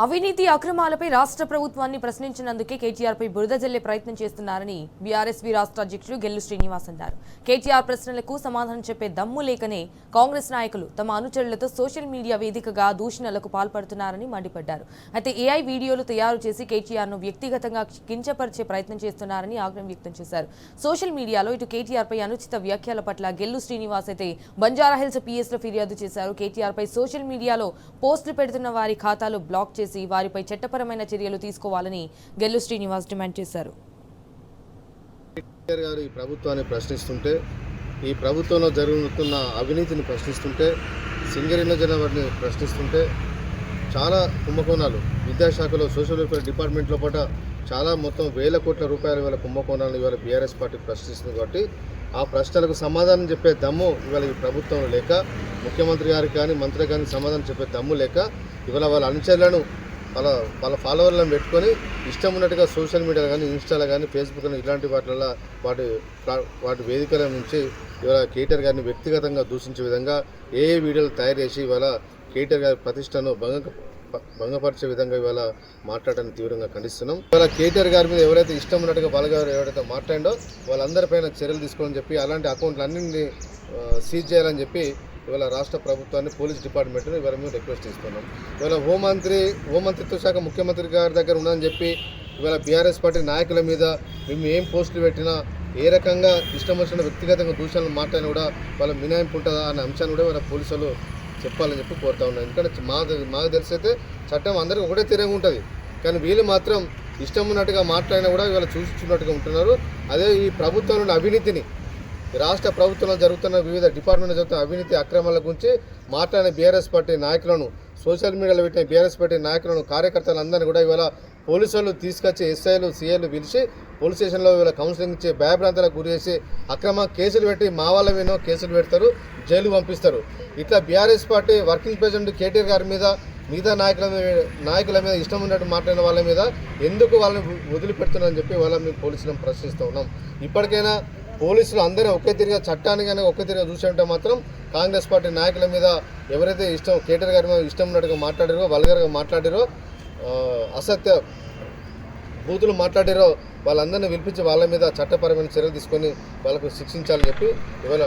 అవినీతి అక్రమాలపై రాష్ట్ర ప్రభుత్వాన్ని ప్రశ్నించినందుకే కేటీఆర్పై బురద జల్లే ప్రయత్నం చేస్తున్నారని బీఆర్ఎస్పీ రాష్ట్ర అధ్యక్షుడు గెల్లు శ్రీనివాస్ అన్నారు. కేటీఆర్ ప్రశ్నలకు సమాధానం చెప్పే దమ్ము లేకనే కాంగ్రెస్ నాయకులు తమ అనుచరులతో సోషల్ మీడియా వేదికగా దూషణలకు పాల్పడుతున్నారని మండిపడ్డారు. అయితే ఏఐ వీడియోలు తయారు చేసి కేటీఆర్ను వ్యక్తిగతంగా కించపరిచే ప్రయత్నం చేస్తున్నారని ఆగ్రహం వ్యక్తం చేశారు. సోషల్ మీడియాలో ఇటు కేటీఆర్పై అనుచిత వ్యాఖ్యల పట్ల గెల్లు శ్రీనివాస్ అయితే బంజారాహిల్స్ పిఎస్లో ఫిర్యాదు చేశారు. కేటీఆర్పై సోషల్ మీడియాలో పోస్టులు పెడుతున్న వారి ఖాతాలు బ్లాక్ చేసి వారిపై చట్టపరమైన చర్యలు తీసుకోవాలని గెల్లు శ్రీనివాస్ డిమాండ్ చేశారు. ఈ ప్రభుత్వాన్ని ప్రశ్నిస్తుంటే, ఈ ప్రభుత్వంలో జరుగుతున్న అవినీతిని ప్రశ్నిస్తుంటే, సింగరేణి వాటిని ప్రశ్నిస్తుంటే చాలా కుంభకోణాలు విద్యాశాఖలో సోషల్ వెల్ఫేర్ డిపార్ట్మెంట్లో పాటు చాలా మొత్తం వేల కోట్ల రూపాయల వేల కుంభకోణాలను ఇవాళ బీఆర్ఎస్ పార్టీ ప్రశ్నిస్తుంది. కాబట్టి ఆ ప్రశ్నలకు సమాధానం చెప్పే దమ్ము ఇవాళ ఈ ప్రభుత్వంలో లేక, ముఖ్యమంత్రి గారికి కానీ మంత్రి గారికి సమాధానం చెప్పే దమ్ము లేక ఇవాళ వాళ్ళ అనుచరులను వాళ్ళ ఫాలోవర్లను పెట్టుకొని ఇష్టం ఉన్నట్టుగా సోషల్ మీడియాలో కానీ, ఇన్స్టాలో కానీ, ఫేస్బుక్ కానీ ఇలాంటి వాటిల్లో వాటి వేదికల నుంచి ఇవాళ కేటీఆర్ గారిని వ్యక్తిగతంగా దూషించే విధంగా ఏ వీడియోలు తయారు చేసి ఇవాళ కేటీఆర్ గారి ప్రతిష్టను భంగపరిచే విధంగా ఇవాళ మాట్లాడటాన్ని తీవ్రంగా ఖండిస్తున్నాం. ఇవాళ కేటీఆర్ గారి మీద ఎవరైతే ఇష్టం ఉన్నట్టుగా బాలగారు ఎవరైతే మాట్లాడో వాళ్ళందరిపైన చర్యలు తీసుకోవాలని చెప్పి, అలాంటి అకౌంట్లు అన్నింటినీ సీజ్ చేయాలని చెప్పి ఇవాళ రాష్ట్ర ప్రభుత్వాన్ని, పోలీస్ డిపార్ట్మెంట్ని ఇవాళ మేము రిక్వెస్ట్ చేస్తున్నాం. ఇవాళ హోంమంత్రిత్వ శాఖ ముఖ్యమంత్రి గారి దగ్గర ఉందని చెప్పి ఇవాళ బీఆర్ఎస్ పార్టీ నాయకుల మీద మేము ఏం పోస్టులు పెట్టినా, ఏ రకంగా ఇష్టం వచ్చిన వ్యక్తిగతంగా దూషణలు మాట్లాడినా కూడా వాళ్ళ మినహాయింపు ఉంటుందా అనే అంశాన్ని కూడా వాళ్ళ పోలీసులు చెప్పాలని చెప్పి కోరుతా ఉన్నాం. ఎందుకంటే మాకు తెలిసైతే చట్టం అందరికీ ఒకటే తీరంగా ఉంటుంది, కానీ వీళ్ళు మాత్రం ఇష్టం ఉన్నట్టుగా మాట్లాడినా కూడా ఇవాళ చూస్తున్నట్టుగా ఉంటున్నారు. అదే ఈ ప్రభుత్వంలోని అవినీతిని, రాష్ట్ర ప్రభుత్వంలో జరుగుతున్న వివిధ డిపార్ట్మెంట్లో జరుగుతున్న అవినీతి అక్రమాల గురించి మాట్లాడిన బీఆర్ఎస్ పార్టీ నాయకులను, సోషల్ మీడియాలో పెట్టిన బీఆర్ఎస్ పార్టీ నాయకులను, కార్యకర్తలందరినీ కూడా ఇవాళ పోలీసులు తీసుకొచ్చి ఎస్ఐలు, సిఐలు పిలిచి పోలీస్ స్టేషన్లో ఇవాళ కౌన్సిలింగ్ ఇచ్చి భయభ్రాంతాలకు గురి చేసి అక్రమ కేసులు పెట్టి మా వాళ్ళ మీద కేసులు పెడతారు, జైలు పంపిస్తారు. ఇట్లా BRS party working president KTR గారి మీద, మిగతా నాయకుల మీద ఇష్టం ఉన్నట్టు మాట్లాడిన వాళ్ళ మీద ఎందుకు వాళ్ళని వదిలిపెడుతున్నారని చెప్పి వాళ్ళ మేము పోలీసులను ప్రశ్నిస్తూ ఉన్నాం. ఇప్పటికైనా పోలీసులు అందరూ ఒకే తిరిగా చట్టాన్ని కానీ ఒకే తిరిగా చూసేంటే మాత్రం కాంగ్రెస్ పార్టీ నాయకుల మీద ఎవరైతే కేటీఆర్ గారి మీద ఇష్టం ఉన్నట్టుగా మాట్లాడారో, వల్గర్గా మాట్లాడారో, అసత్య బూతులు మాట్లాడారో వాళ్ళందరినీ పిలిపించి వాళ్ళ మీద చట్టపరమైన చర్యలు తీసుకొని వాళ్ళకు శిక్షించాలని చెప్పి ఇవాళ